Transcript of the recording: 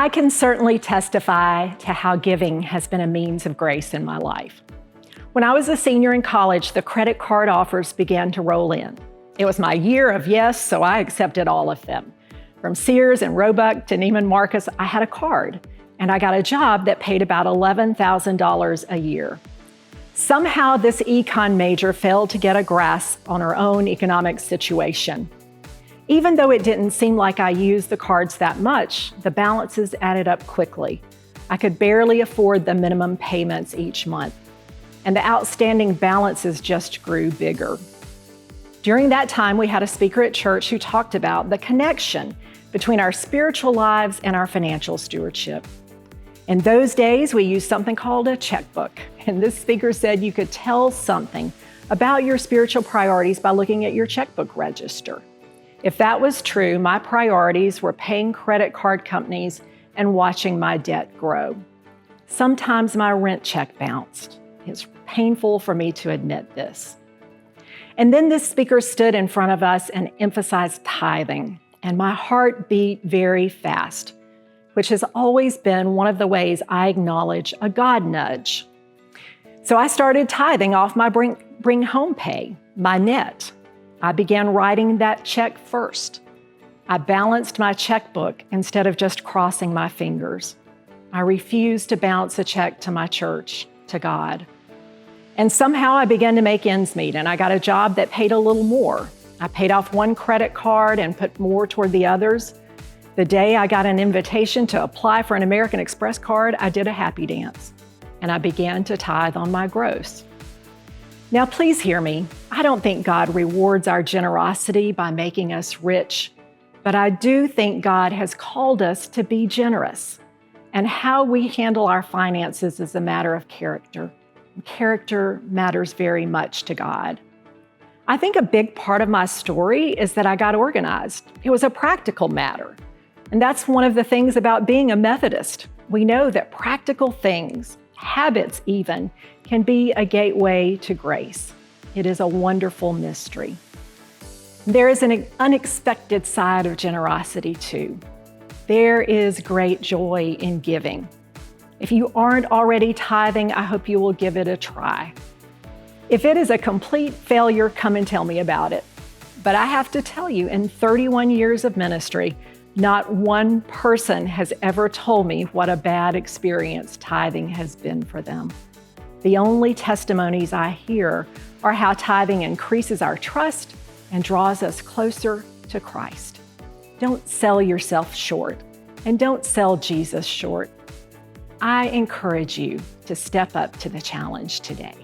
I can certainly testify to how giving has been a means of grace in my life. When I was a senior in college, the credit card offers began to roll in. It was my year of yes, so I accepted all of them. From Sears and Roebuck to Neiman Marcus, I had a card, and I got a job that paid about $11,000 a year. Somehow, this econ major failed to get a grasp on her own economic situation. Even though it didn't seem like I used the cards that much, the balances added up quickly. I could barely afford the minimum payments each month, and the outstanding balances just grew bigger. During that time, we had a speaker at church who talked about the connection between our spiritual lives and our financial stewardship. In those days, we used something called a checkbook, and this speaker said you could tell something about your spiritual priorities by looking at your checkbook register. If that was true, my priorities were paying credit card companies and watching my debt grow. Sometimes my rent check bounced. It's painful for me to admit this. And then this speaker stood in front of us and emphasized tithing, and my heart beat very fast, which has always been one of the ways I acknowledge a God nudge. So I started tithing off my bring home pay, my net. I began writing that check first. I balanced my checkbook instead of just crossing my fingers. I refused to bounce a check to my church, to God. And somehow I began to make ends meet, and I got a job that paid a little more. I paid off one credit card and put more toward the others. The day I got an invitation to apply for an American Express card, I did a happy dance, and I began to tithe on my gross. Now, please hear me. I don't think God rewards our generosity by making us rich, but I do think God has called us to be generous. And how we handle our finances is a matter of character. Character matters very much to God. I think a big part of my story is that I got organized. It was a practical matter. And that's one of the things about being a Methodist. We know that practical things, habits even, can be a gateway to grace. It is a wonderful mystery. There is an unexpected side of generosity too. There is great joy in giving. If you aren't already tithing, I hope you will give it a try. If it is a complete failure, come and tell me about it. But I have to tell you, in 31 years of ministry, not one person has ever told me what a bad experience tithing has been for them. The only testimonies I hear are how tithing increases our trust and draws us closer to Christ. Don't sell yourself short, and don't sell Jesus short. I encourage you to step up to the challenge today.